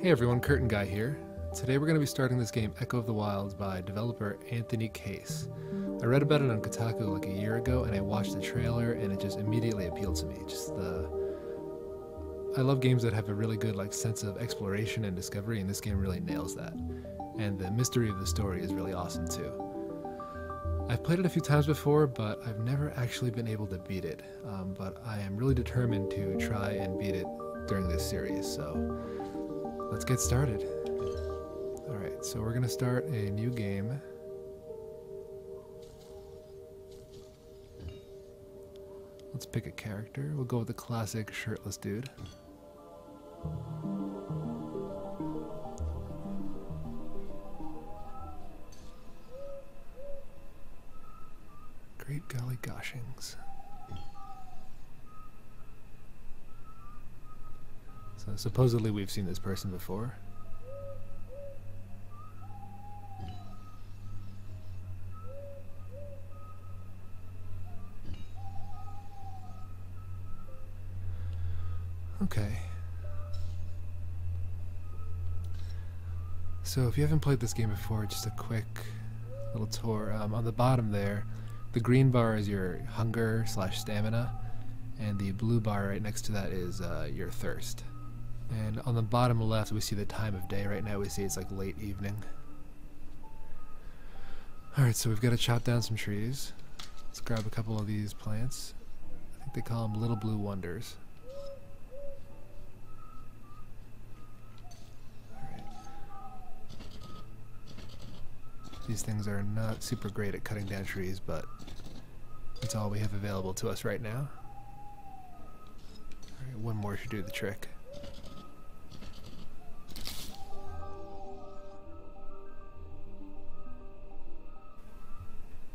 Hey everyone, Curtain Guy here. Today we're going to be starting this game Echo of the Wilds by developer Anthony Case. I read about it on Kotaku like a year ago and I watched the trailer and it just immediately appealed to me. I love games that have a really good sense of exploration and discovery, and this game really nails that. And the mystery of the story is really awesome too. I've played it a few times before, but I've never actually been able to beat it. But I am really determined to try and beat it during this series, so let's get started. Alright, so we're going to start a new game. Let's pick a character. We'll go with the classic shirtless dude. Great golly goshings. So supposedly we've seen this person before. Okay. So if you haven't played this game before, just a quick little tour. On the bottom there, the green bar is your hunger/stamina, and the blue bar right next to that is your thirst. And on the bottom left, we see the time of day. Right now we see it's like late evening. Alright, so we've got to chop down some trees. Let's grab a couple of these plants. I think they call them little blue wonders. Alright. These things are not super great at cutting down trees, but that's all we have available to us right now. Alright, one more should do the trick.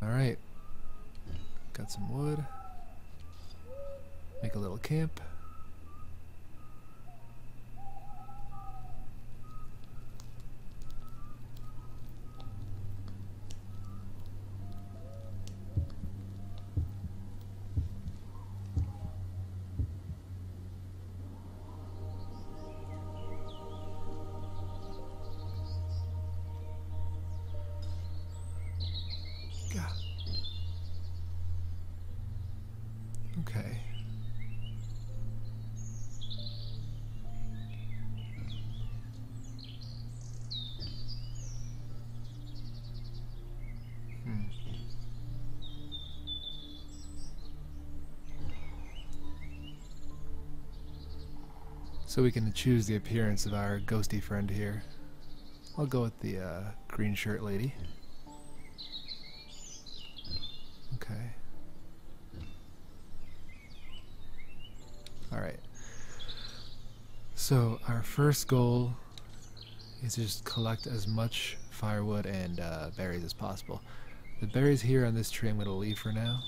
Alright, got some wood, make a little camp. Okay. So we can choose the appearance of our ghosty friend here. I'll go with the green shirt lady. Okay. Alright. So our first goal is to just collect as much firewood and berries as possible. The berries here on this tree I'm going to leave for now.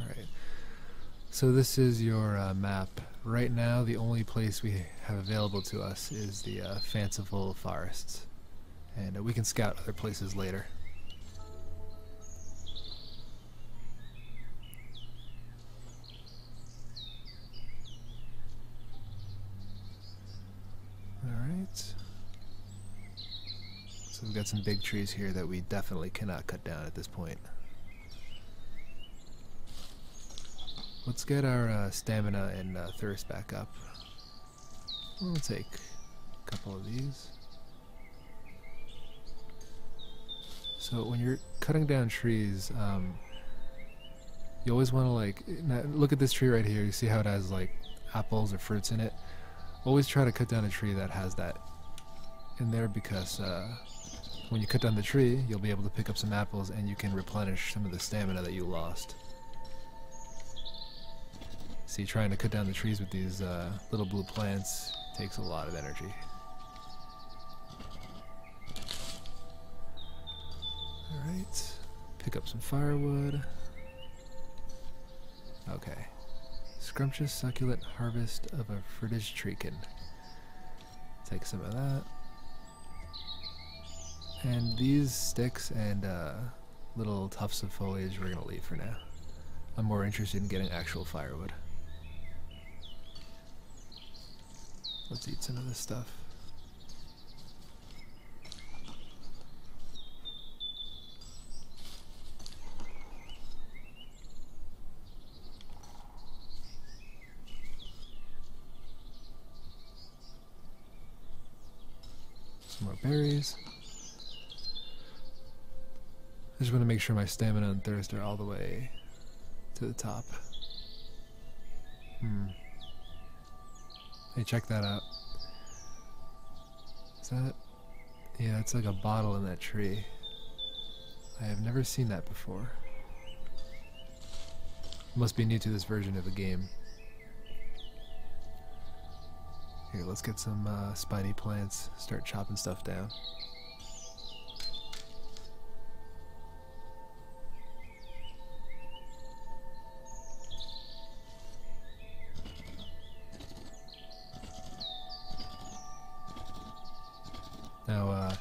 Alright. So this is your map. Right now the only place we have available to us is the fanciful forests. And we can scout other places later. So we've got some big trees here that we definitely cannot cut down at this point. Let's get our stamina and thirst back up. We'll take a couple of these. So when you're cutting down trees, you always want to look at this tree right here. You see how it has apples or fruits in it? Always try to cut down a tree that has that in there, because when you cut down the tree, you'll be able to pick up some apples and you can replenish some of the stamina that you lost. See, trying to cut down the trees with these little blue plants takes a lot of energy. Alright, pick up some firewood. Okay. Scrumptious succulent harvest of a fruitage treekin. Take some of that. And these sticks and little tufts of foliage we're going to leave for now. I'm more interested in getting actual firewood. Let's eat some of this stuff. Some more berries. I just want to make sure my stamina and thirst are all the way to the top. Hey, check that out. Is that? Yeah, it's like a bottle in that tree. I have never seen that before. Must be new to this version of the game. Here, let's get some spiny plants, start chopping stuff down. Now,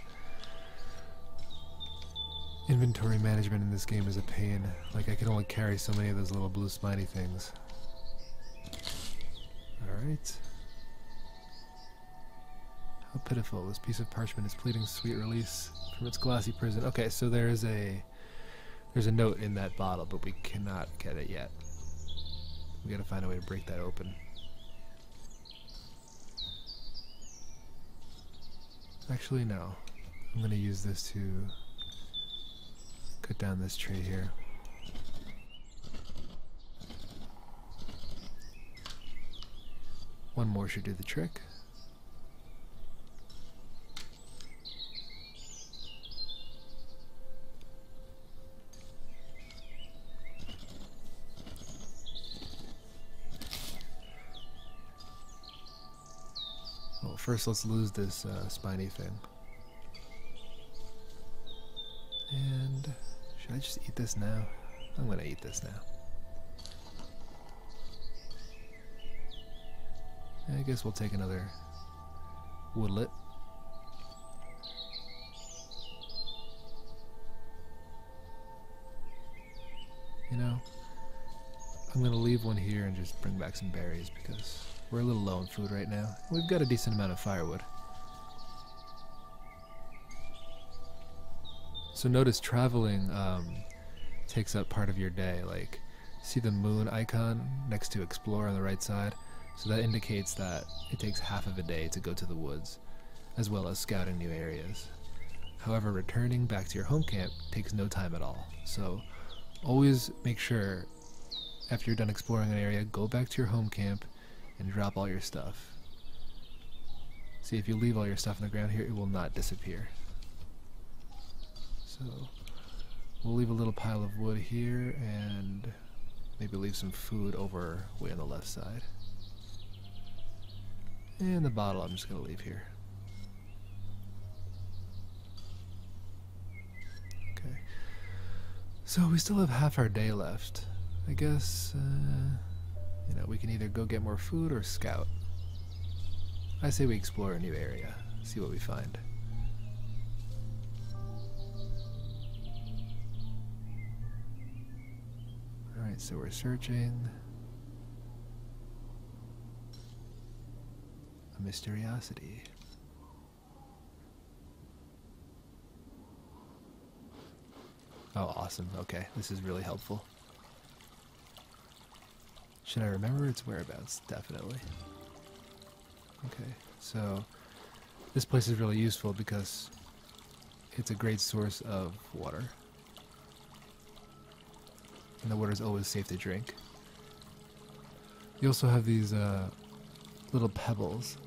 inventory management in this game is a pain. Like, I can only carry so many of those little blue spiny things. Alright. How pitiful. This piece of parchment is pleading sweet release from its glassy prison. Okay, so there's a note in that bottle, but we cannot get it yet. We gotta find a way to break that open. Actually, no. I'm gonna use this to cut down this tree here. One more should do the trick. Well, first let's lose this spiny thing. And should I just eat this now? I'm gonna eat this now. I guess we'll take another woodlet. You know, I'm gonna leave one here and just bring back some berries because we're a little low on food right now. We've got a decent amount of firewood. So notice traveling takes up part of your day. Like, see the moon icon next to explore on the right side? So that indicates that it takes half of a day to go to the woods, as well as scouting new areas. However, returning back to your home camp takes no time at all. So always make sure, after you're done exploring an area, go back to your home camp and drop all your stuff. See, if you leave all your stuff on the ground here, it will not disappear. So we'll leave a little pile of wood here and maybe leave some food over way on the left side. And the bottle I'm just going to leave here. Okay. So we still have half our day left. I guess, you know, we can either go get more food or scout. I say we explore a new area, see what we find. Alright, so we're searching. A mysteriosity. Oh, awesome. Okay, this is really helpful. Should I remember its whereabouts? Definitely. Okay, so this place is really useful because it's a great source of water. And the water is always safe to drink. You also have these little pebbles,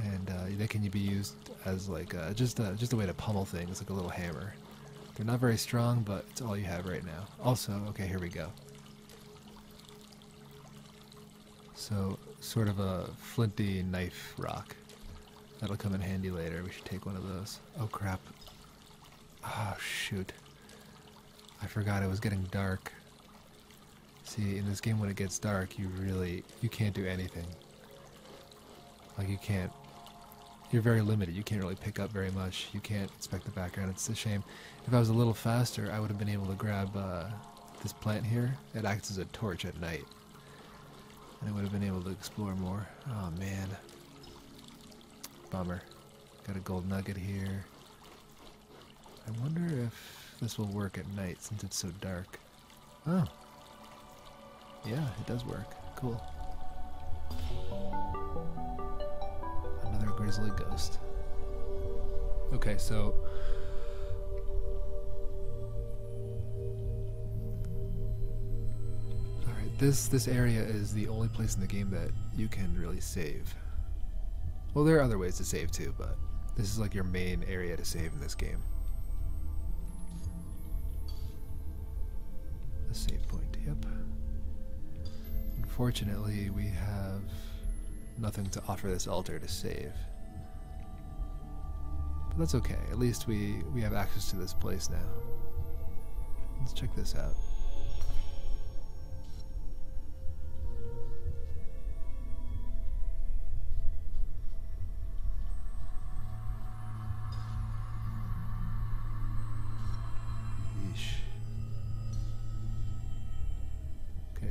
and they can be used as like just a way to pummel things, like a little hammer. They're not very strong, but it's all you have right now. Also, okay, here we go. So, sort of a flinty knife rock. That'll come in handy later. We should take one of those. Oh crap. Oh shoot. I forgot it was getting dark. See, in this game when it gets dark, you can't do anything. Like, you're very limited. You can't really pick up very much. You can't inspect the background. It's a shame. If I was a little faster, I would have been able to grab this plant here, it acts as a torch at night. And I would have been able to explore more. Oh man. Bummer. Got a gold nugget here. I wonder if this will work at night since it's so dark. Oh. Yeah, it does work. Cool. Another grizzly ghost. Okay, so alright, this area is the only place in the game that you can really save. Well, there are other ways to save too, but this is like your main area to save in this game. A save point, yep. Unfortunately, we have nothing to offer this altar to save. But that's okay, at least we have access to this place now. Let's check this out.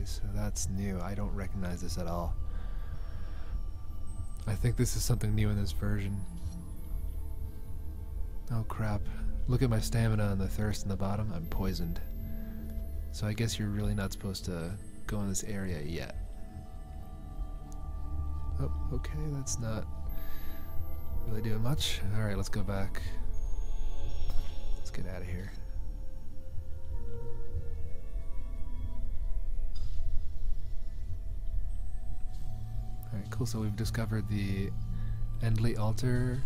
So that's new. I don't recognize this at all. I think this is something new in this version. Oh crap. Look at my stamina and the thirst in the bottom. I'm poisoned. So I guess you're really not supposed to go in this area yet. Oh, okay, that's not really doing much. Alright, let's go back. Let's get out of here. Alright, cool. So we've discovered the Endly altar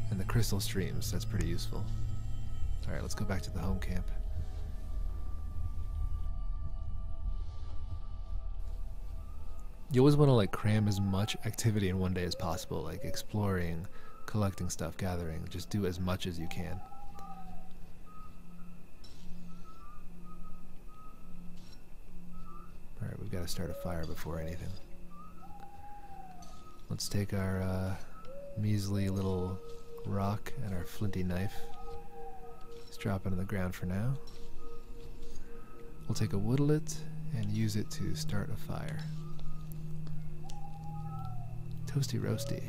and the crystal streams. That's pretty useful. Alright, let's go back to the home camp. You always want to like cram as much activity in one day as possible, like exploring, collecting stuff, gathering. Just do as much as you can. Alright, we've got to start a fire before anything. Let's take our measly little rock and our flinty knife. Let's drop it on the ground for now. We'll take a woodlet and use it to start a fire. Toasty roasty.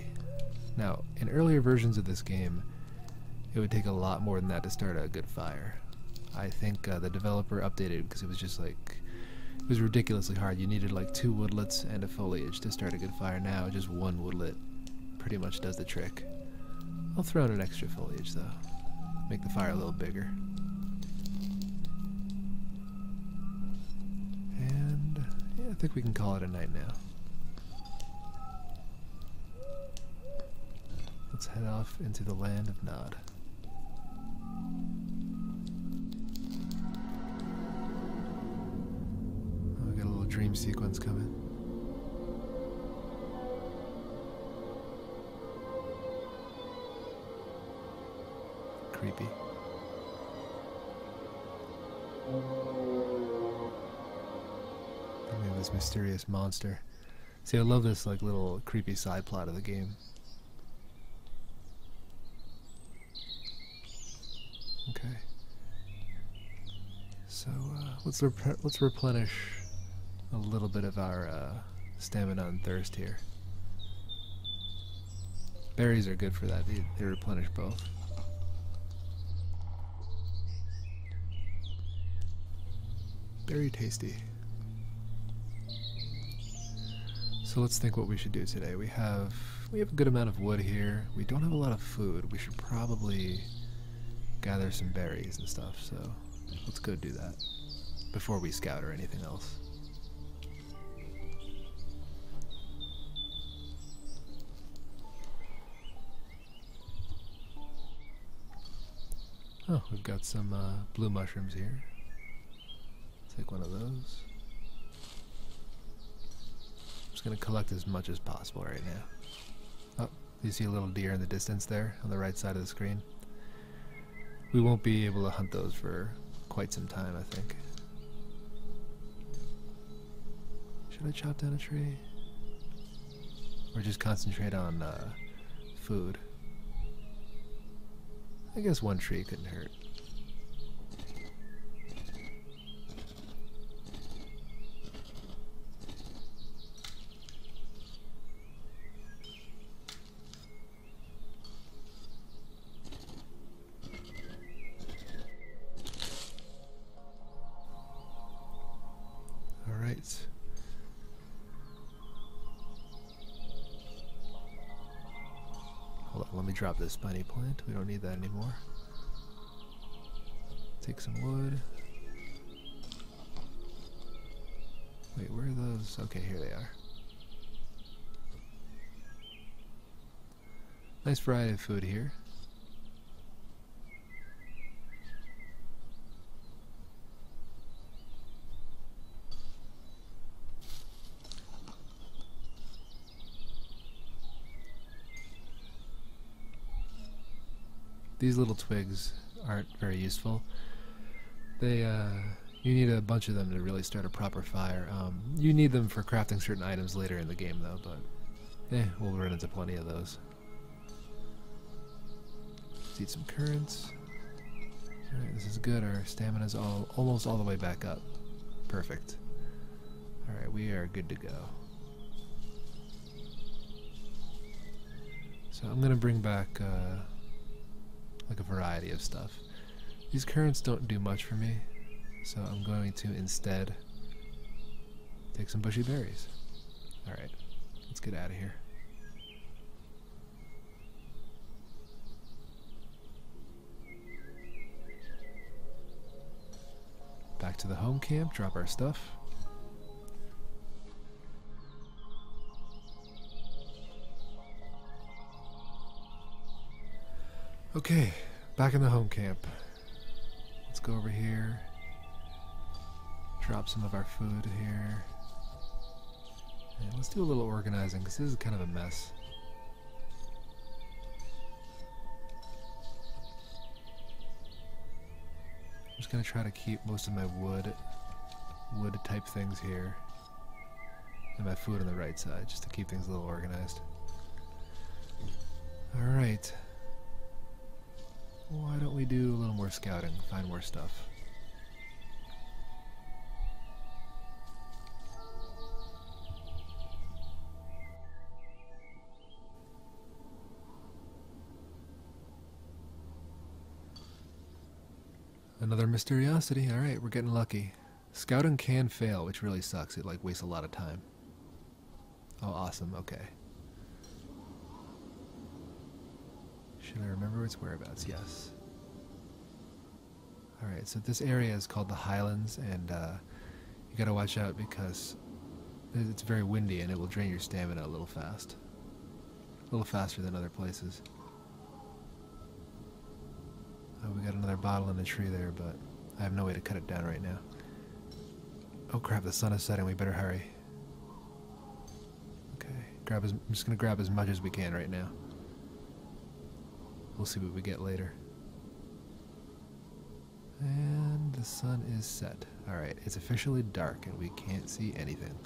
Now, in earlier versions of this game, it would take a lot more than that to start a good fire. I think the developer updated because it was just like, it was ridiculously hard. You needed like 2 woodlets and a foliage to start a good fire. Now just 1 woodlet pretty much does the trick. I'll throw in an extra foliage though. Make the fire a little bigger. And yeah, I think we can call it a night now. Let's head off into the land of Nod. Dream sequence coming. Creepy. And we have this mysterious monster. See, I love this like little creepy side plot of the game. Okay. So let's replenish a little bit of our stamina and thirst here. Berries are good for that. They replenish both. Very tasty. So let's think what we should do today. We have a good amount of wood here. We don't have a lot of food. We should probably gather some berries and stuff. So let's go do that before we scout or anything else. Oh, we've got some blue mushrooms here. Take one of those. I'm just going to collect as much as possible right now. Oh, you see a little deer in the distance there on the right side of the screen? We won't be able to hunt those for quite some time, I think. Should I chop down a tree? Or just concentrate on food? I guess one tree couldn't hurt. Alright. Hold on, let me drop this spiny plant. We don't need that anymore. Take some wood. Wait, where are those? Okay, here they are. Nice variety of food here. These little twigs aren't very useful. They, you need a bunch of them to really start a proper fire. You need them for crafting certain items later in the game though, but we'll run into plenty of those. Let's eat some currants. Alright, this is good. Our stamina's almost all the way back up. Perfect. Alright, we are good to go. So I'm gonna bring back like a variety of stuff. These currants don't do much for me, so I'm going to instead take some bushy berries. Alright, let's get out of here. Back to the home camp, drop our stuff. Okay, back in the home camp. Let's go over here. Drop some of our food here. And let's do a little organizing, because this is kind of a mess. I'm just going to try to keep most of my wood type things here. And my food on the right side, just to keep things a little organized. Alright. Why don't we do a little more scouting, find more stuff. Another mysteriosity. Alright, we're getting lucky. Scouting can fail, which really sucks. It like wastes a lot of time. Oh, awesome. Okay. Should I remember its whereabouts? Yes. Alright, so this area is called the Highlands, and you gotta watch out because it's very windy and it will drain your stamina a little fast. A little faster than other places. Oh, we got another bottle in the tree there, but I have no way to cut it down right now. Oh crap, the sun is setting, we better hurry. Okay, I'm just gonna grab as much as we can right now. We'll see what we get later. And the sun is set. Alright, it's officially dark and we can't see anything.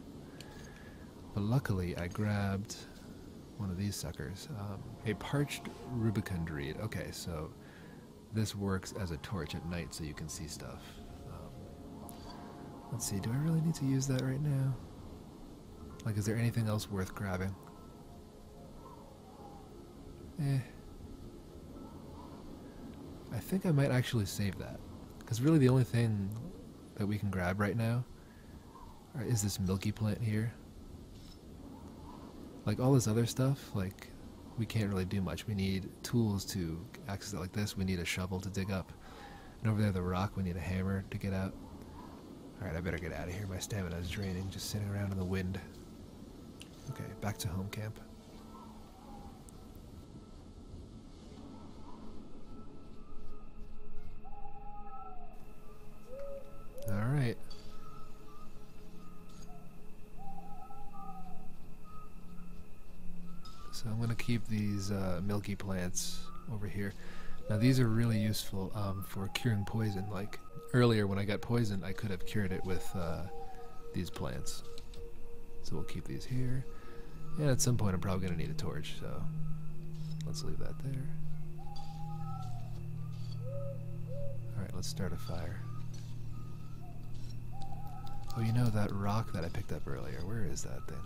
But luckily I grabbed one of these suckers. A parched rubicund reed. Okay, so this works as a torch at night so you can see stuff. Let's see, do I really need to use that right now? Like, is there anything else worth grabbing? I think I might actually save that. Because really the only thing that we can grab right now is this milky plant here. Like all this other stuff, like we can't really do much. We need tools to access it like this. We need a shovel to dig up. And over there the rock, we need a hammer to get out. Alright, I better get out of here. My stamina is draining just sitting around in the wind. Okay, back to home camp. Alright. So I'm going to keep these milky plants over here. Now these are really useful for curing poison. Like earlier when I got poisoned, I could have cured it with these plants. So we'll keep these here. And at some point I'm probably going to need a torch, so let's leave that there. Alright, let's start a fire. Oh, you know that rock that I picked up earlier? Where is that thing?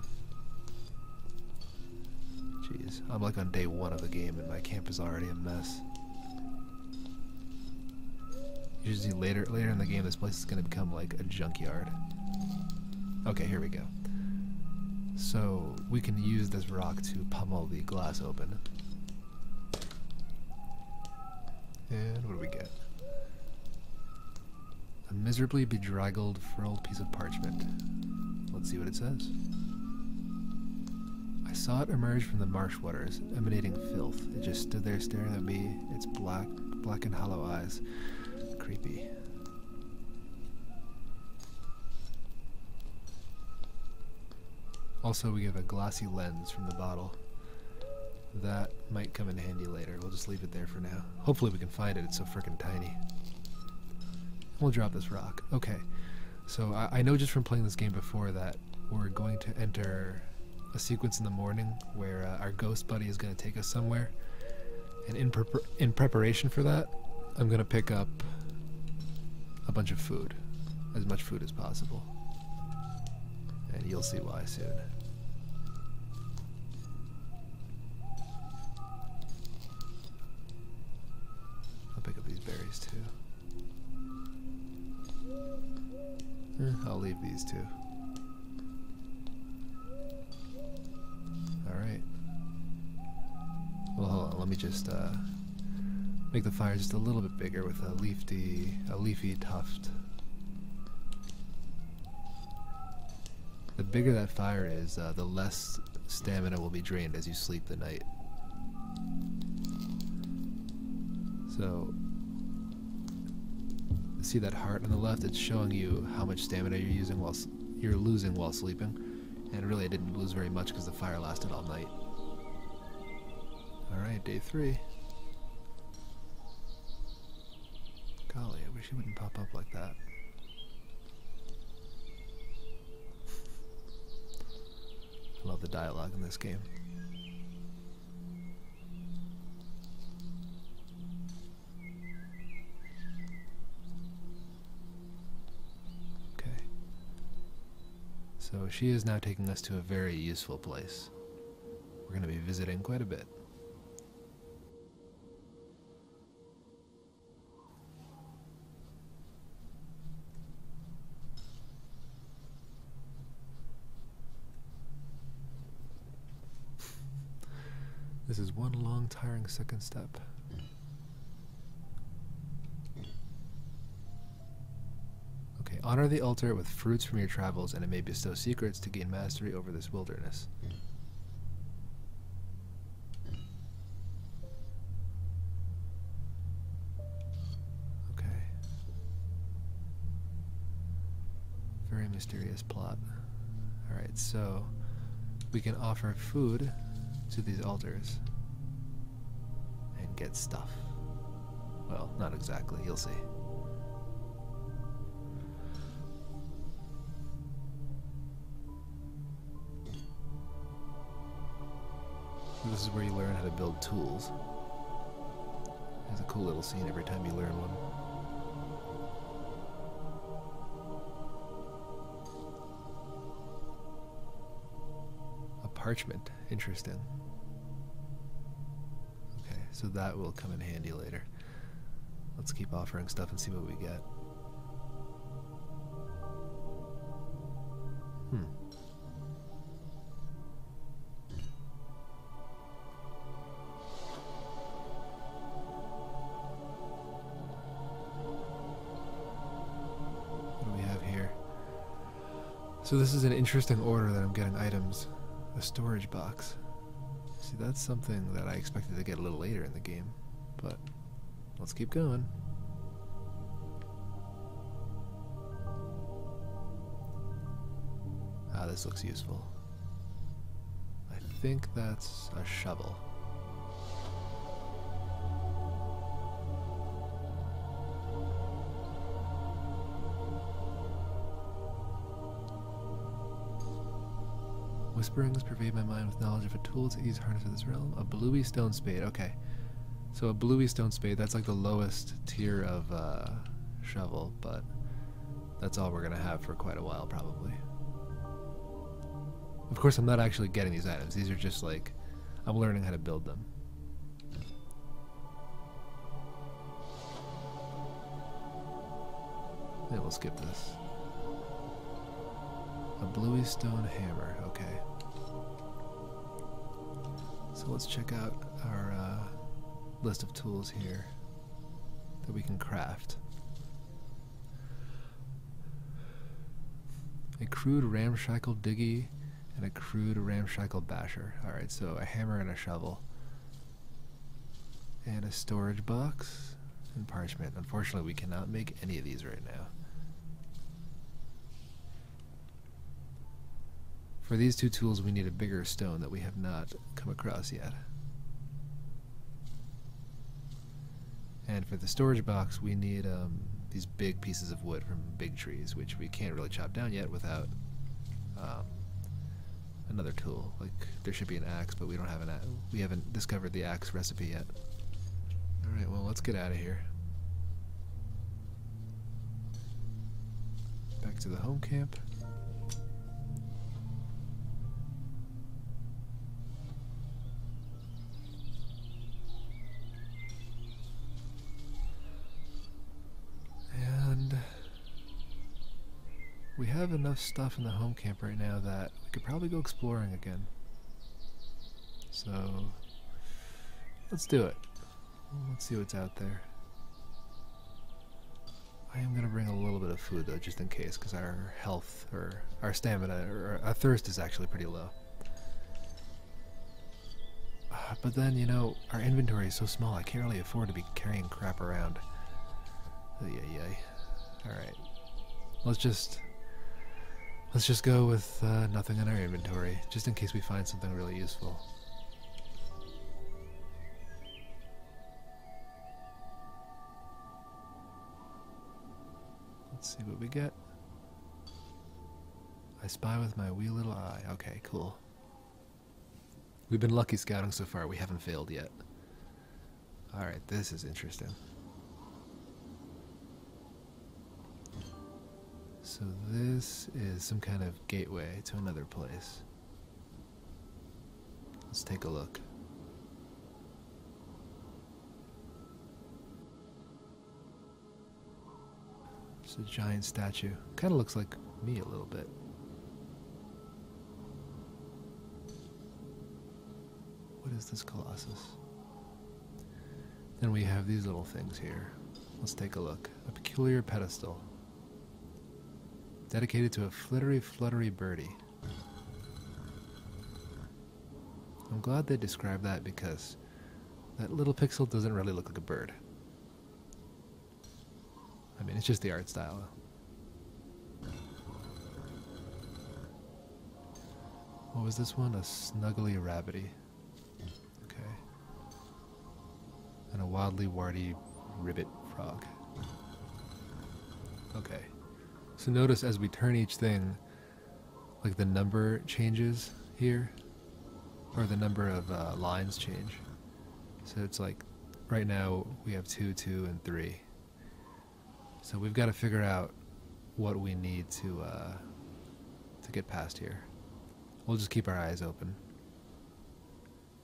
Jeez, I'm like on day 1 of the game and my camp is already a mess. Usually later in the game this place is going to become like a junkyard. Okay, here we go. So we can use this rock to pummel the glass open. And what do we get? A miserably bedraggled, furled piece of parchment. Let's see what it says. I saw it emerge from the marsh waters, emanating filth. It just stood there staring at me, its black and hollow eyes. Creepy. Also, we get a glossy lens from the bottle. That might come in handy later. We'll just leave it there for now. Hopefully we can find it. It's so freaking tiny. We'll drop this rock. Okay. So I know just from playing this game before that we're going to enter a sequence in the morning where our ghost buddy is going to take us somewhere. And in preparation for that, I'm going to pick up a bunch of food. As much food as possible. And you'll see why soon. I'll pick up these berries too. I'll leave these too. Alright. Well, hold on. Let me just make the fire just a little bit bigger with a leafy tuft. The bigger that fire is, the less stamina will be drained as you sleep the night. So, see that heart on the left? It's showing you how much stamina you're losing while sleeping. And really, I didn't lose very much because the fire lasted all night. Alright, day 3. Golly, I wish it wouldn't pop up like that. I love the dialogue in this game. Okay. So she is now taking us to a very useful place. We're going to be visiting quite a bit. This is one long, tiring second step. Okay, honor the altar with fruits from your travels, and it may bestow secrets to gain mastery over this wilderness. Okay. Very mysterious plot. Alright, so we can offer food to these altars and get stuff. Well, not exactly, you'll see. This is where you learn how to build tools. There's a cool little scene every time you learn one. Parchment. Interesting. Okay, so that will come in handy later. Let's keep offering stuff and see what we get. What do we have here? So this is an interesting order that I'm getting items. A storage box. See, that's something that I expected to get a little later in the game, but let's keep going. Ah, this looks useful. I think that's a shovel. Whisperings pervade my mind with knowledge of a tool to ease harness of this realm. A bluey stone spade. Okay. So a bluey stone spade, that's like the lowest tier of shovel, but that's all we're going to have for quite a while probably. Of course, I'm not actually getting these items. These are just like, I'm learning how to build them. Yeah, we'll skip this. A bluey stone hammer, okay. So let's check out our list of tools here that we can craft. A crude ramshackle diggy and a crude ramshackle basher. Alright, so a hammer and a shovel. And a storage box and parchment. Unfortunately, we cannot make any of these right now. For these two tools, we need a bigger stone that we have not come across yet. And for the storage box, we need these big pieces of wood from big trees, which we can't really chop down yet without another tool. Like, there should be an axe, but we don't have an axe. We haven't discovered the axe recipe yet. Alright, well, let's get out of here. Back to the home camp. And we have enough stuff in the home camp right now that we could probably go exploring again. So let's do it. Let's see what's out there. I am going to bring a little bit of food though, just in case, because our health, or our stamina, or our thirst is actually pretty low. But then, you know, our inventory is so small, I can't really afford to be carrying crap around. Alright. Let's just go with nothing in our inventory, just in case we find something really useful. Let's see what we get. I spy with my wee little eye. Okay, cool. We've been lucky scouting so far. We haven't failed yet. Alright, this is interesting. So this is some kind of gateway to another place. Let's take a look. It's a giant statue. Kind of looks like me a little bit. What is this Colossus? Then we have these little things here. Let's take a look. A peculiar pedestal. Dedicated to a fluttery birdie. I'm glad they described that because that little pixel doesn't really look like a bird. I mean, it's just the art style. What was this one? A snuggly rabbity. Okay. And a wildly warty ribbit frog. Okay. So notice as we turn each thing, like the number changes here, or the number of lines change. So it's like, right now we have 2, 2, and 3. So we've got to figure out what we need to get past here. We'll just keep our eyes open.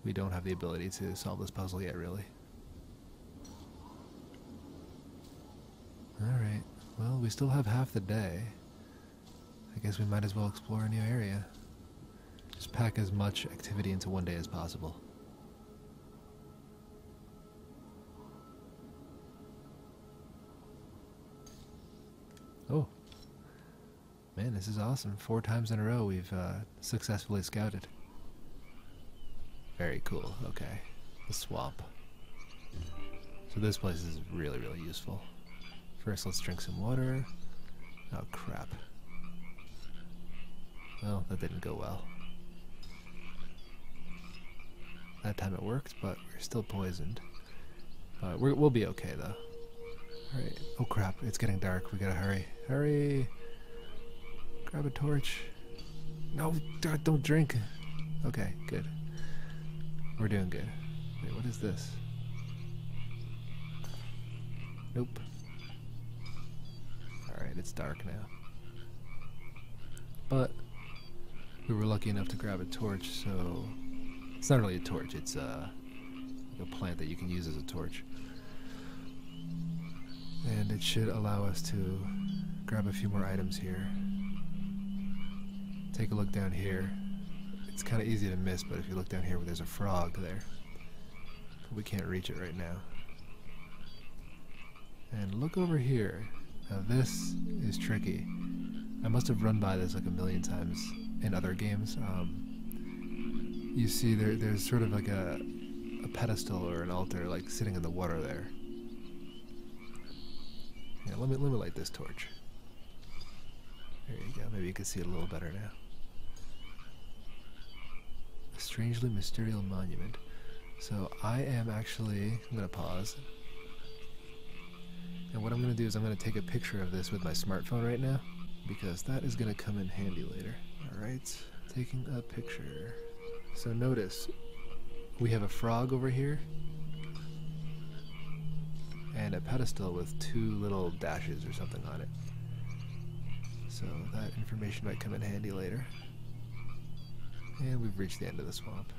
We don't have the ability to solve this puzzle yet, really. Alright, well, we still have half the day. I guess we might as well explore a new area. Just pack as much activity into one day as possible. Oh, man, this is awesome. 4 times in a row we've successfully scouted. Very cool. Okay, the swamp. So this place is really, really useful. First, let's drink some water. Oh, crap. Well, that didn't go well. That time it worked, but we're still poisoned. We'll be okay, though. Alright. Oh, crap. It's getting dark. We gotta hurry. Hurry! Grab a torch. No, don't drink. Okay, good. We're doing good. Wait, what is this? Nope. Alright, it's dark now. But we were lucky enough to grab a torch, so it's not really a torch, it's like a plant that you can use as a torch. And it should allow us to grab a few more items here. take a look down here. It's kind of easy to miss, but if you look down here, there's a frog there. We can't reach it right now. And look over here. Now this is tricky. I must have run by this like a million times in other games. You see there's sort of like a pedestal or an altar like sitting in the water there. Yeah, let me light this torch. There you go, maybe you can see it a little better now. A strangely mysterious monument. So I'm gonna pause. And what I'm gonna do is I'm gonna take a picture of this with my smartphone right now, because that is gonna come in handy later. Alright, taking a picture. So notice, we have a frog over here, and a pedestal with two little dashes or something on it. So that information might come in handy later. And we've reached the end of the swamp.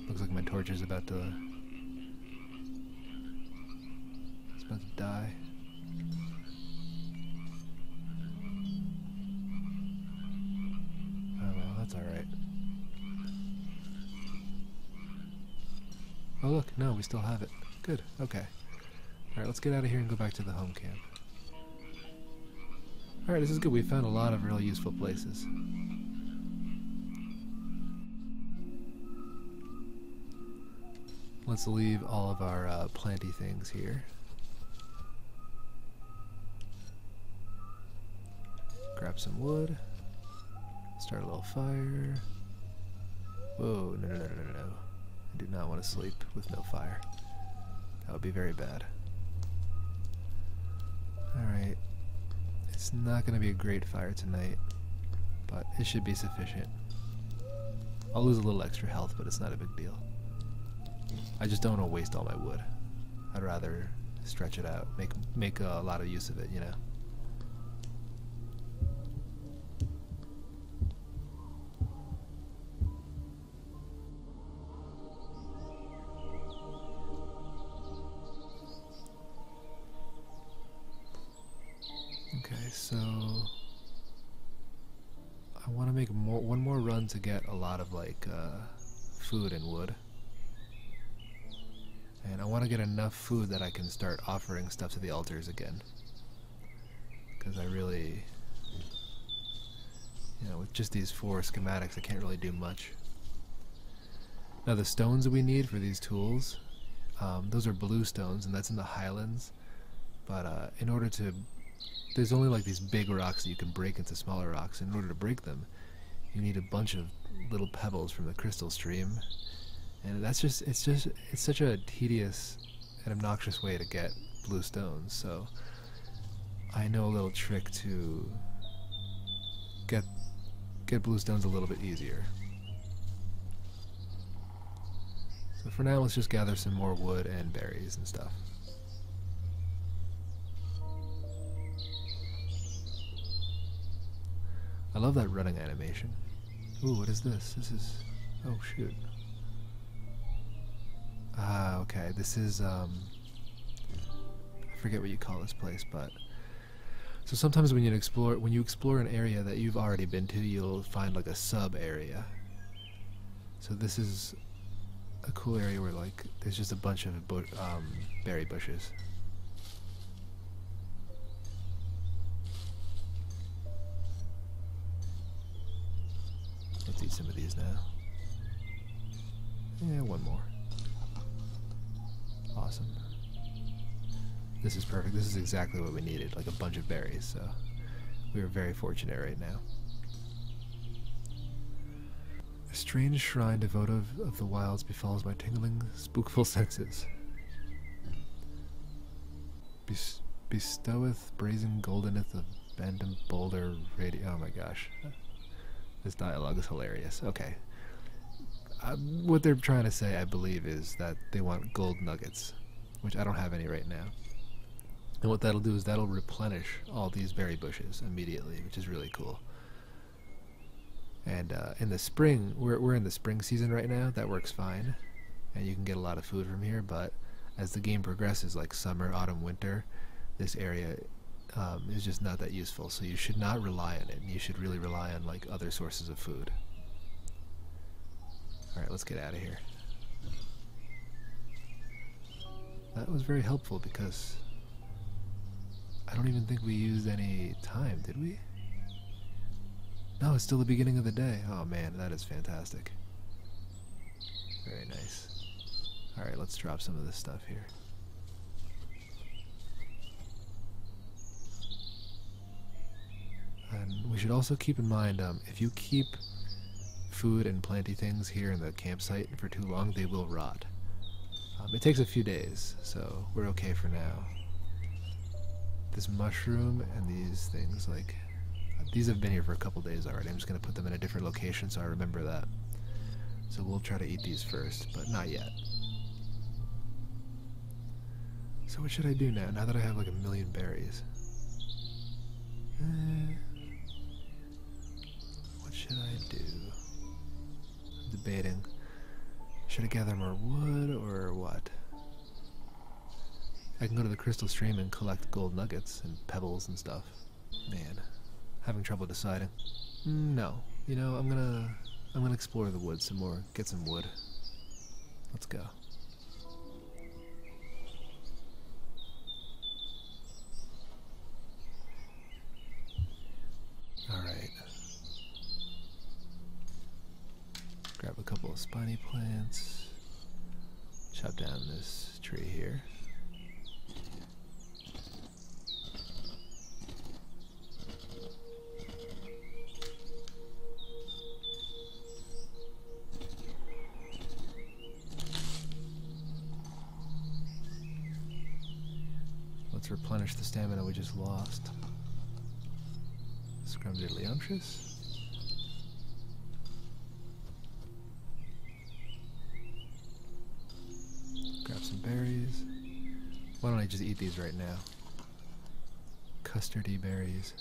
Looks like my torch is about to die. Oh well, that's alright. Oh look, no, we still have it. Good, okay. Alright, let's get out of here and go back to the home camp. Alright, this is good. We found a lot of really useful places. Let's leave all of our planty things here. Grab some wood. Start a little fire. Whoa, no. I do not want to sleep with no fire. That would be very bad. Alright. It's not going to be a great fire tonight, but it should be sufficient. I'll lose a little extra health, but it's not a big deal. I just don't want to waste all my wood. I'd rather stretch it out, make a lot of use of it, you know. Okay, so I want to make one more run to get a lot of like food and wood. And I want to get enough food that I can start offering stuff to the altars again. Because I really, with just these 4 schematics, I can't really do much. Now the stones that we need for these tools, those are blue stones, and that's in the Highlands. But in order to, there's only like these big rocks that you can break into smaller rocks. In order to break them, you need a bunch of little pebbles from the crystal stream. And it's such a tedious and obnoxious way to get blue stones, so I know a little trick to get blue stones a little bit easier. So for now, let's just gather some more wood and berries and stuff. I love that running animation. Ooh, what is this? This is, oh shoot. Ah, okay, this is, I forget what you call this place, but, so sometimes when you explore an area that you've already been to, you'll find like a sub-area. So this is a cool area where like, there's just a bunch of berry bushes. Let's eat some of these now. Yeah, one more. Awesome. This is perfect. This is exactly what we needed, like a bunch of berries, so we are very fortunate right now. A strange shrine devotive of the wilds befalls my tingling, spookful senses. Bestoweth brazen goldeneth of bandom boulder oh my gosh. This dialogue is hilarious. Okay. What they're trying to say, I believe, is that they want gold nuggets, which I don't have any right now. And what that'll do is that'll replenish all these berry bushes immediately, which is really cool. And in the spring, we're in the spring season right now. That works fine, and you can get a lot of food from here. But as the game progresses, like summer, autumn, winter, this area is just not that useful, so you should not rely on it. You should really rely on like other sources of food. Alright, let's get out of here. That was very helpful because I don't even think we used any time, did we? No, it's still the beginning of the day. Oh man, that is fantastic. Very nice. Alright, let's drop some of this stuff here. And we should also keep in mind, if you keep food and planty things here in the campsite for too long, they will rot. It takes a few days, so we're okay for now. This mushroom and these things, like, these have been here for a couple days already. I'm just going to put them in a different location so I remember that. So we'll try to eat these first, but not yet. So what should I do now that I have like a million berries? What should I do? I'm debating. Should I gather more wood or what? I can go to the crystal stream and collect gold nuggets and pebbles and stuff. Man, having trouble deciding. No, you know, I'm gonna explore the woods some more, get some wood. Let's go. Alright. Grab a couple of spiny plants. Chop down this tree here. Let's replenish the stamina we just lost. Scrumdiddlyumptious. Grab some berries. Why don't I just eat these right now? Custardy berries.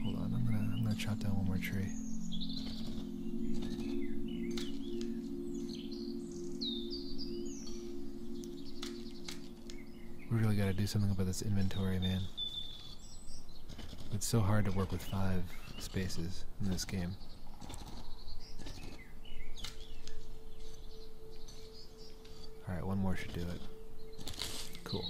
Hold on, I'm gonna chop down one more tree. We really gotta do something about this inventory, man. It's so hard to work with 5 spaces in this game. Alright, one more should do it. Cool.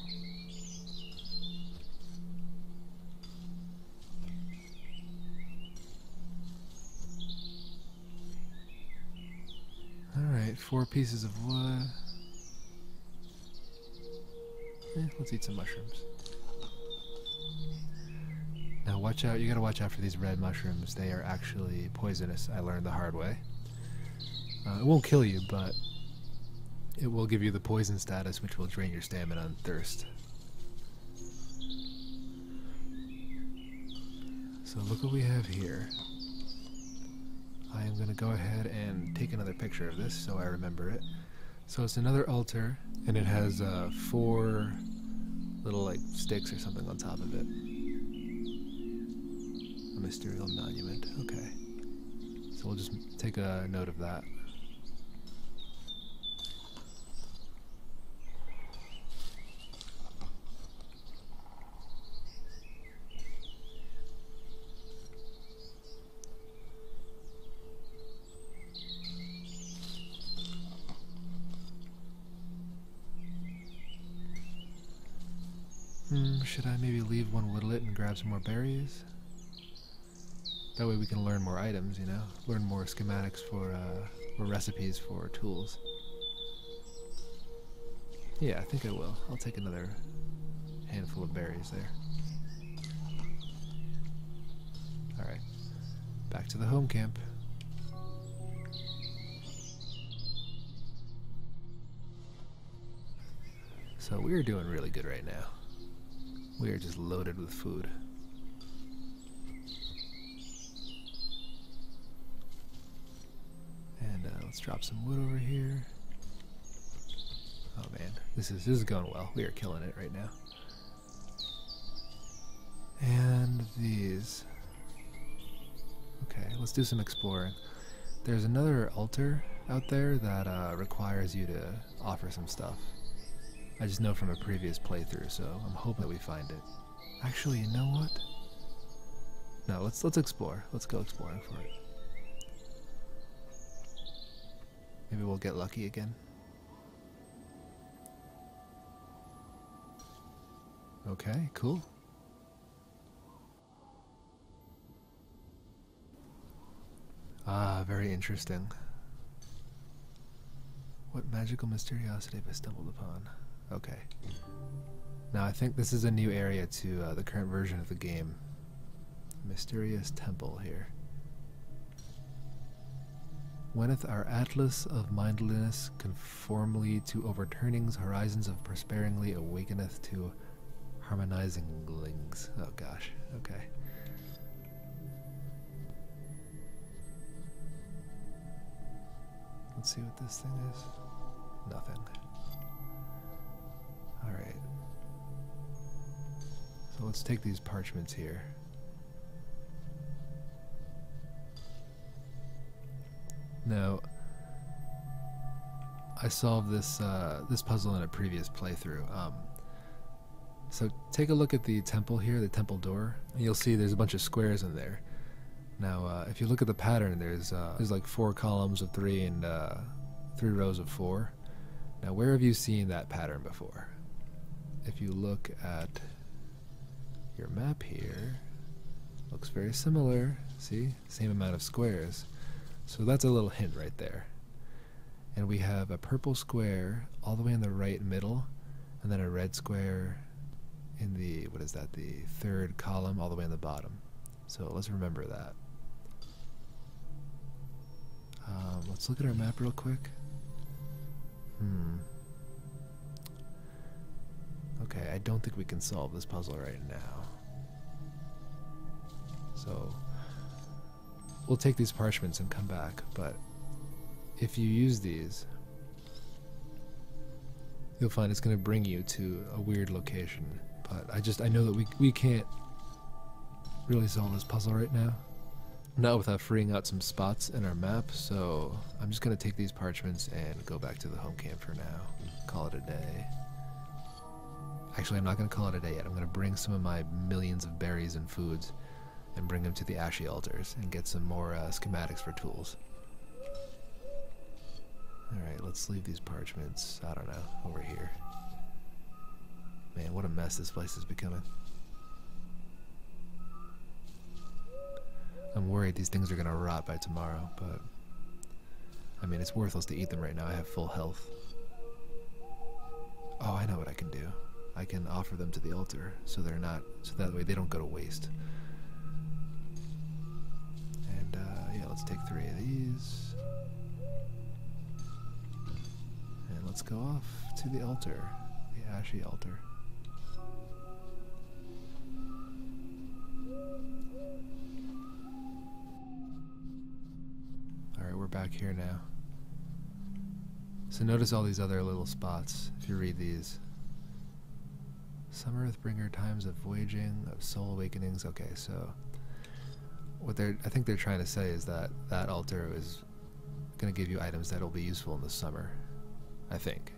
Alright, 4 pieces of wood. Let's eat some mushrooms. Now watch out, you gotta watch out for these red mushrooms. They are actually poisonous, I learned the hard way. It won't kill you, but it will give you the poison status, which will drain your stamina and thirst. So look what we have here. I am gonna go ahead and take another picture of this so I remember it. So it's another altar, and it has 4 little like sticks or something on top of it. A mysterious monument. Okay. So we'll just take a note of that. Should I maybe leave one woodlet and grab some more berries? That way we can learn more items, you know? Learn more schematics for, or recipes for tools. Yeah, I think I will. I'll take another handful of berries there. Alright. Back to the home camp. So we're doing really good right now. We are just loaded with food. And let's drop some wood over here. Oh man, this is going well. We are killing it right now. And these. Okay, let's do some exploring. There's another altar out there that requires you to offer some stuff. I just know from a previous playthrough, so I'm hoping that we find it. Actually, you know what? No, let's explore. Let's go exploring for it. Maybe we'll get lucky again. Okay, cool. Ah, very interesting. What magical mysteriosity have I stumbled upon? Okay. Now I think this is a new area to the current version of the game. Mysterious temple here. Wheneth our atlas of mindliness conformly to overturnings, horizons of prosperingly awakeneth to harmonizing-lings. Oh gosh, okay. Let's see what this thing is. Nothing. Alright. So let's take these parchments here. Now, I solved this this puzzle in a previous playthrough. So take a look at the temple here, the temple door, and you'll see there's a bunch of squares in there. Now, if you look at the pattern, there's like 4 columns of 3 and 3 rows of 4. Now, where have you seen that pattern before? If you look at your map here, looks very similar. See, same amount of squares. So that's a little hint right there. And we have a purple square all the way in the right middle, and then a red square in the, what is that, the 3rd column all the way in the bottom. So let's remember that. Let's look at our map real quick. Okay, I don't think we can solve this puzzle right now. So we'll take these parchments and come back, but if you use these, you'll find it's going to bring you to a weird location. But I know that we can't really solve this puzzle right now. Not without freeing out some spots in our map, so I'm just going to take these parchments and go back to the home camp for now. Call it a day. Actually, I'm not going to call it a day yet. I'm going to bring some of my millions of berries and foods and bring them to the ashy altars and get some more schematics for tools. Alright, let's leave these parchments, I don't know, over here. Man, what a mess this place is becoming. I'm worried these things are going to rot by tomorrow, but I mean, it's worthless to eat them right now. I have full health. Oh, I know what I can do. I can offer them to the altar so that way they don't go to waste. And yeah, let's take 3 of these. And let's go off to the altar, the ashy altar. Alright, we're back here now. So notice all these other little spots, if you read these. Summer Earthbringer, times of voyaging, of soul awakenings. Okay, so what I think they're trying to say is that that altar is going to give you items that will be useful in the summer, I think.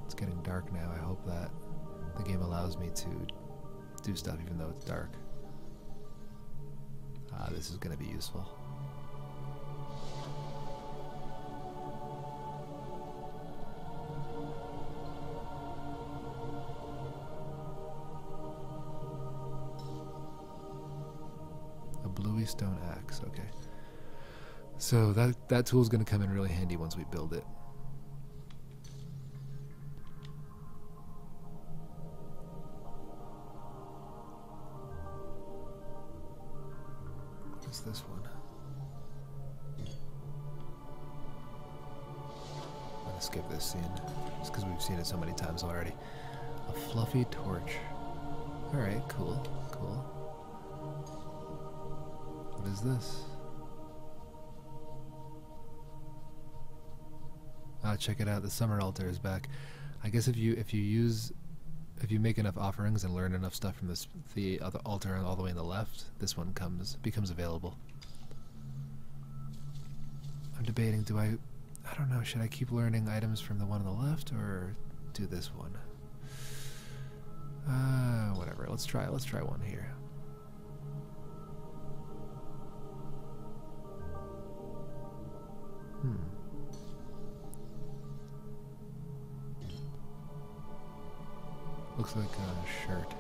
It's getting dark now. I hope that the game allows me to do stuff even though it's dark. This is going to be useful. A bluey stone axe, okay. So that tool is going to come in really handy once we build it. What's this one? I'm going to skip this scene, just because we've seen it so many times already. A fluffy torch. Alright, cool, cool. What is this? Ah, check it out, the summer altar is back. I guess if you make enough offerings and learn enough stuff from the other altar all the way on the left, this one becomes available. I'm debating, I don't know, should I keep learning items from the one on the left or do this one? Whatever, let's try one here. Looks like a shirt.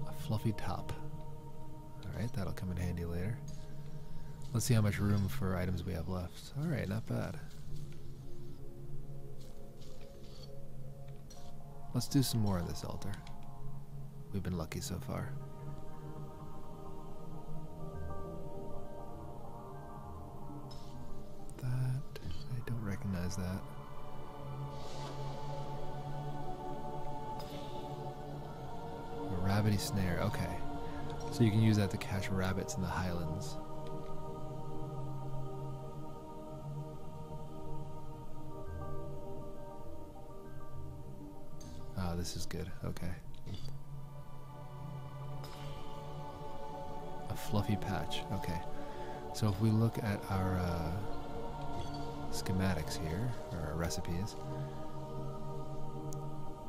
A fluffy top. Alright, that'll come in handy later. Let's see how much room for items we have left. Alright, not bad. Let's do some more on this altar. We've been lucky so far. I don't recognize that. A rabbity snare, okay. So you can use that to catch rabbits in the Highlands. Ah, this is good, okay. A fluffy patch, okay. So if we look at our schematics here, or our recipes.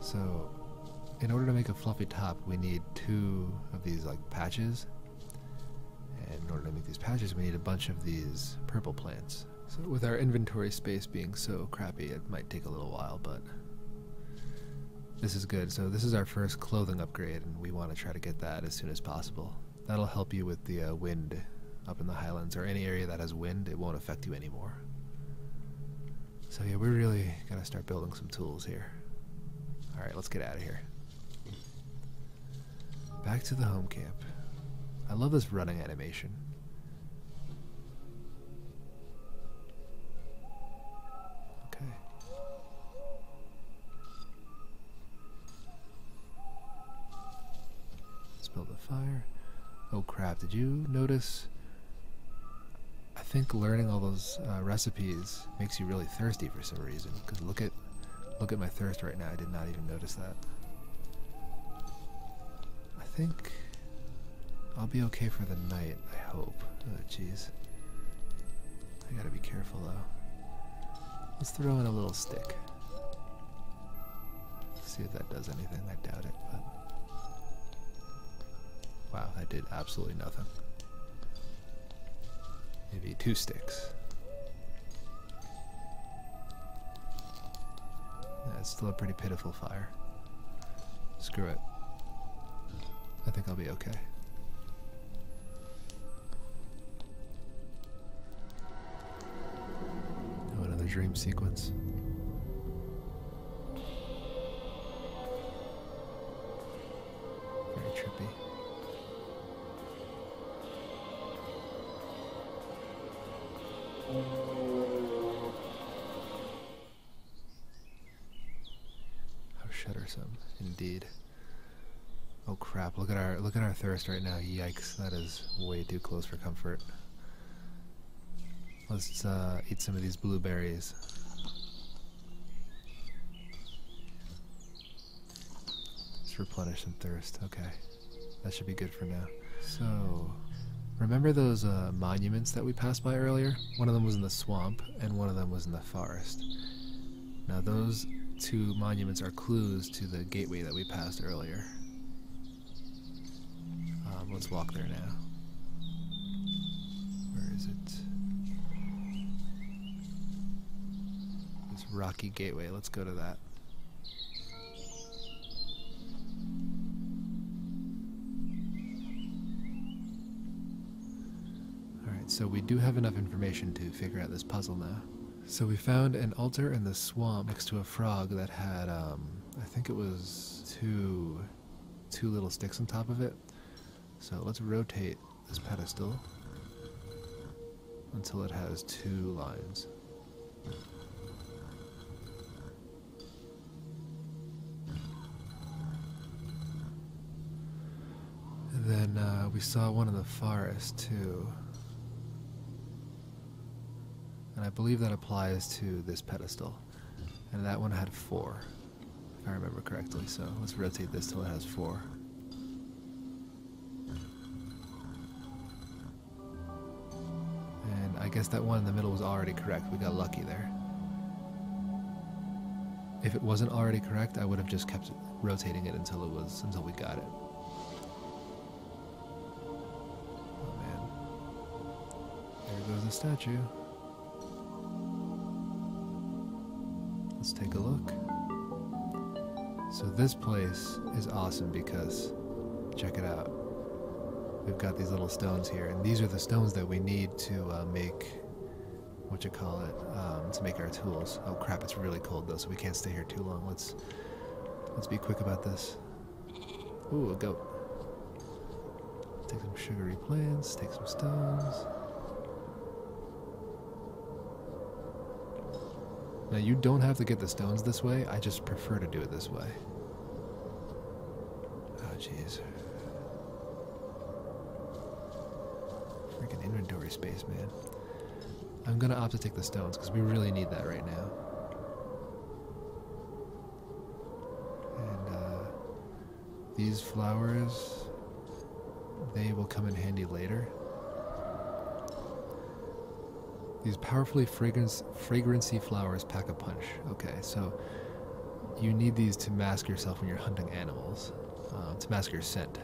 So in order to make a fluffy top, we need 2 of these like patches. And in order to make these patches, we need a bunch of these purple plants. So with our inventory space being so crappy, it might take a little while, but this is good. So this is our first clothing upgrade, and we want to try to get that as soon as possible. That'll help you with the wind up in the Highlands, or any area that has wind. It won't affect you anymore. So yeah, we really gotta start building some tools here. Alright, let's get out of here. Back to the home camp. I love this running animation. Okay. Let's build a fire. Oh crap, did you notice? I think learning all those recipes makes you really thirsty for some reason. Because look at my thirst right now. I did not even notice that. I think I'll be okay for the night, I hope. Oh jeez. I gotta be careful though. Let's throw in a little stick. See if that does anything. I doubt it, but wow, that did absolutely nothing. Maybe 2 sticks. Yeah, it's still a pretty pitiful fire. Screw it. I think I'll be okay. Oh, another dream sequence. Very trippy. How shuddersome, indeed. Oh crap! Look at our thirst right now. Yikes! That is way too close for comfort. Let's eat some of these blueberries. Let's replenish some thirst. Okay, that should be good for now. So, remember those monuments that we passed by earlier? One of them was in the swamp, and one of them was in the forest. Now those 2 monuments are clues to the gateway that we passed earlier. Let's walk there now. Where is it? This rocky gateway. Let's go to that. Alright, so we do have enough information to figure out this puzzle now. So we found an altar in the swamp next to a frog that had, I think it was two little sticks on top of it. So let's rotate this pedestal until it has 2 lines. And then we saw one in the forest too. And I believe that applies to this pedestal. And that one had 4, if I remember correctly. So let's rotate this till it has 4. And I guess that one in the middle was already correct. We got lucky there. If it wasn't already correct, I would have just kept rotating it until we got it. Oh man. There goes the statue. Let's take a look. So this place is awesome because, check it out. We've got these little stones here, and these are the stones that we need to make, to make our tools. Oh crap, it's really cold though, so we can't stay here too long. Let's be quick about this. Ooh, a goat. Take some sugary plants, take some stones. Now you don't have to get the stones this way, I just prefer to do it this way. Oh jeez. Freaking inventory space, man. I'm gonna opt to take the stones because we really need that right now. And these flowers, they will come in handy later. These powerfully fragrancy flowers pack a punch. Okay, so you need these to mask yourself when you're hunting animals, to mask your scent.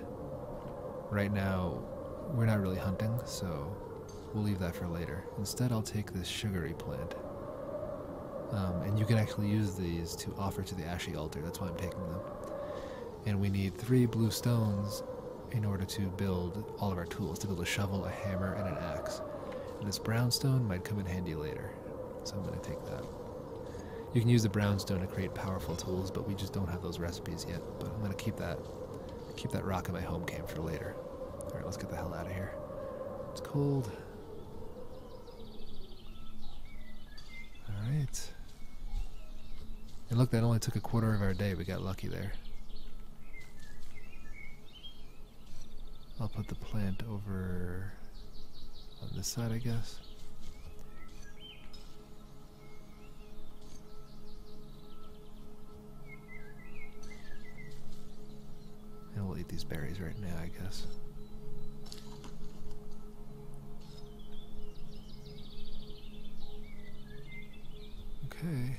Right now, we're not really hunting, so we'll leave that for later. Instead, I'll take this sugary plant. And you can actually use these to offer to the ashy altar. That's why I'm taking them. And we need 3 blue stones in order to build all of our tools, to build a shovel, a hammer, and an axe. And this brownstone might come in handy later, so I'm going to take that. You can use the brownstone to create powerful tools, but we just don't have those recipes yet. But I'm going to keep that rock in my home camp for later. Alright, let's get the hell out of here. It's cold. Alright. And look, that only took a quarter of our day. We got lucky there. I'll put the plant over on this side, I guess. And we'll eat these berries right now, I guess. Okay.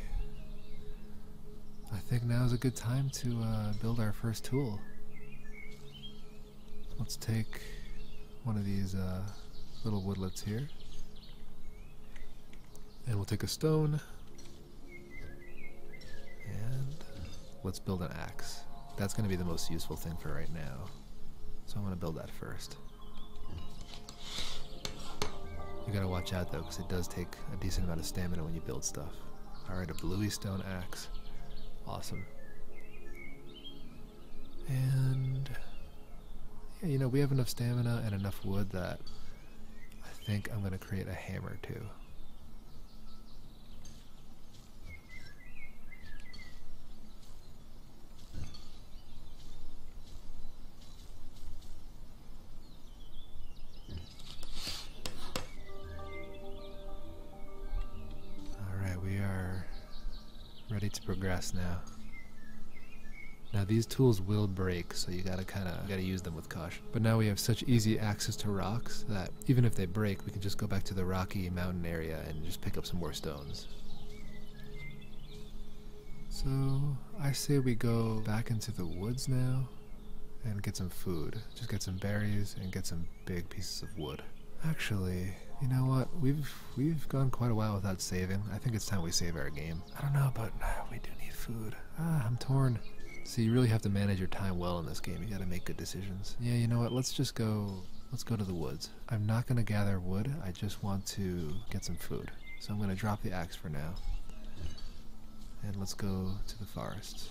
I think now's a good time to build our first tool. Let's take one of these little woodlets here. And we'll take a stone. And let's build an axe. That's going to be the most useful thing for right now. So I'm going to build that first. You gotta watch out though, because it does take a decent amount of stamina when you build stuff. Alright, a bluey stone axe. Awesome. And yeah, you know, we have enough stamina and enough wood that I think I'm gonna create a hammer too. Ready to progress now. Now these tools will break, so you gotta use them with caution. But now we have such easy access to rocks that even if they break, we can just go back to the rocky mountain area and just pick up some more stones. So I say we go back into the woods now and get some food. Just get some berries and get some big pieces of wood. Actually, you know what? We've gone quite a while without saving. I think it's time we save our game. I don't know, but we do need food. I'm torn. So you really have to manage your time well in this game. You gotta make good decisions. Yeah, you know what? Let's go to the woods. I'm not gonna gather wood. I just want to get some food. So I'm gonna drop the axe for now. And let's go to the forests.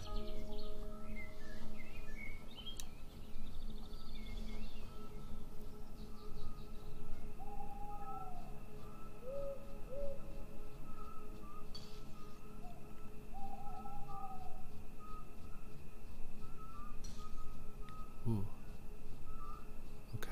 Ooh. Okay.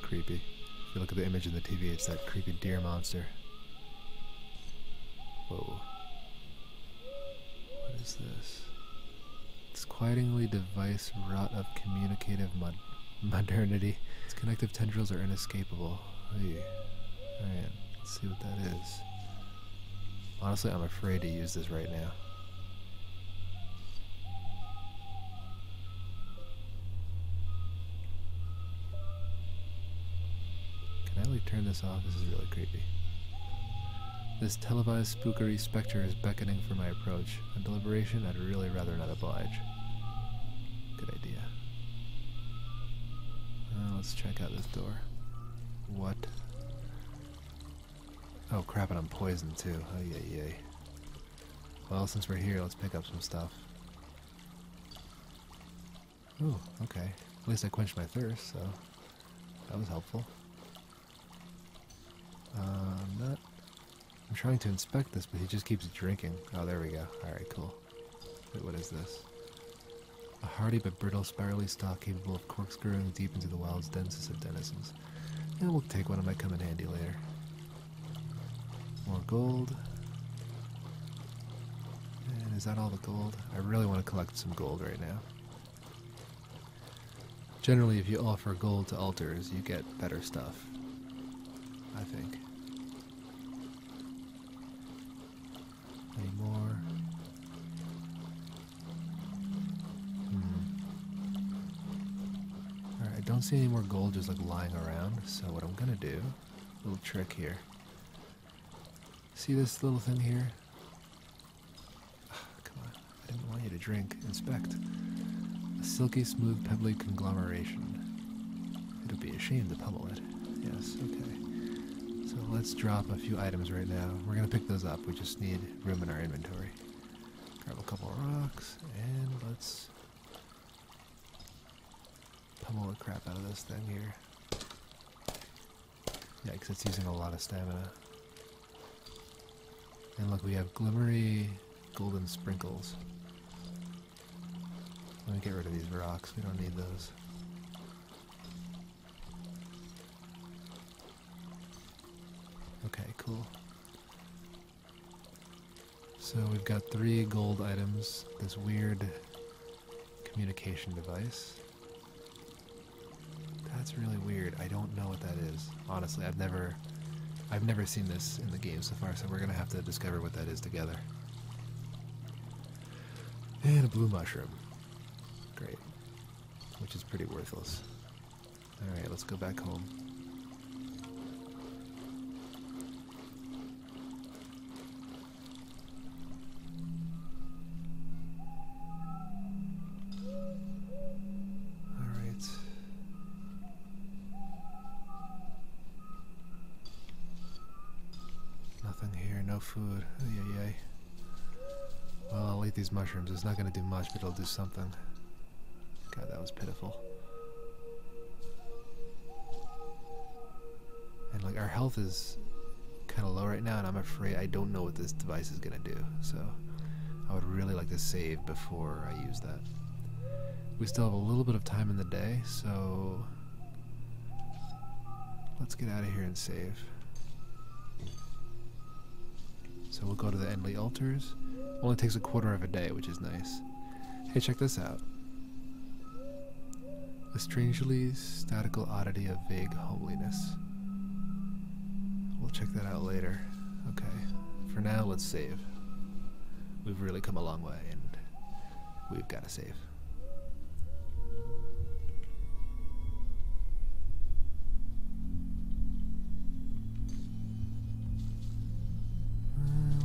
Creepy. If you look at the image in the TV, it's that creepy deer monster. Whoa. What is this? Disquietingly device rot of communicative modernity. Its connective tendrils are inescapable. Hey. Alright, let's see what that is. Honestly, I'm afraid to use this right now. Can I like turn this off? This is really creepy. This televised spookery spectre is beckoning for my approach. On deliberation, I'd really rather not oblige. Good idea. Let's check out this door. What? Oh crap, and I'm poisoned too. Oh yay. Well, since we're here, let's pick up some stuff. Ooh, okay. At least I quenched my thirst, so that was helpful. I'm trying to inspect this, but he just keeps drinking. Oh, there we go. Alright, cool. Wait, what is this? A hardy but brittle spirally stalk capable of corkscrewing deep into the wild's densest of denizens. Yeah, we'll take one. It might come in handy later. More gold. And is that all the gold? I really want to collect some gold right now. Generally, if you offer gold to altars, you get better stuff. I think. Any more? Alright, I don't see any more gold just like lying around, so what I'm gonna do, little trick here. See this little thing here? Come on, I didn't want you to drink. Inspect. A silky, smooth, pebbly conglomeration. It would be a shame to pummel it. Yes, okay. So let's drop a few items right now. We're going to pick those up. We just need room in our inventory. Grab a couple of rocks, and let's pummel the crap out of this thing here. Yeah, because it's using a lot of stamina. And look, we have glimmery golden sprinkles. Let me get rid of these rocks. We don't need those. Okay, cool. So we've got 3 gold items, this weird communication device. That's really weird. I don't know what that is. Honestly, I've never seen this in the game so far, so we're gonna have to discover what that is together. And a blue mushroom. Great. Which is pretty worthless. Alright, let's go back home. Alright. Nothing here, no food. Ay. Well, I'll eat these mushrooms. It's not going to do much, but it'll do something. God, that was pitiful. And like, our health is kind of low right now, and I'm afraid I don't know what this device is going to do. So I would really like to save before I use that. We still have a little bit of time in the day, so let's get out of here and save. So we'll go to the Endly Altars. Only takes a quarter of a day, which is nice. Hey, check this out. A strangely statical oddity of vague homeliness. We'll check that out later. Okay, for now, let's save. We've really come a long way, and we've got to save.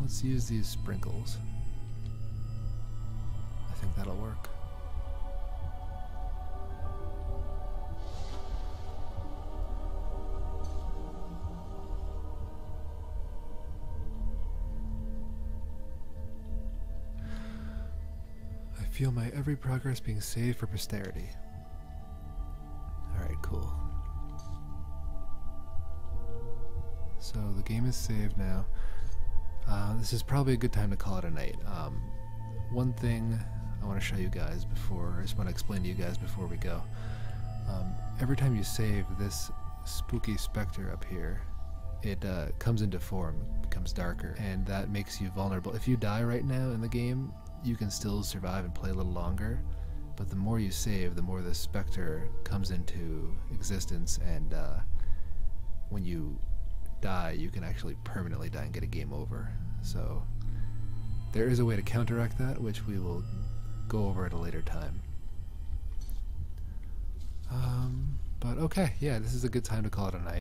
Let's use these sprinkles. I think that'll work. I feel my every progress being saved for posterity. Alright, cool. So the game is saved now. This is probably a good time to call it a night. One thing I want to show you guys I just want to explain to you guys before we go. Every time you save, this spooky specter up here, it comes into form, becomes darker, and that makes you vulnerable. If you die right now in the game, you can still survive and play a little longer, but the more you save, the more the specter comes into existence, and when you die, you can actually permanently die and get a game over. So there is a way to counteract that, which we will go over at a later time. But okay, yeah, this is a good time to call it a night.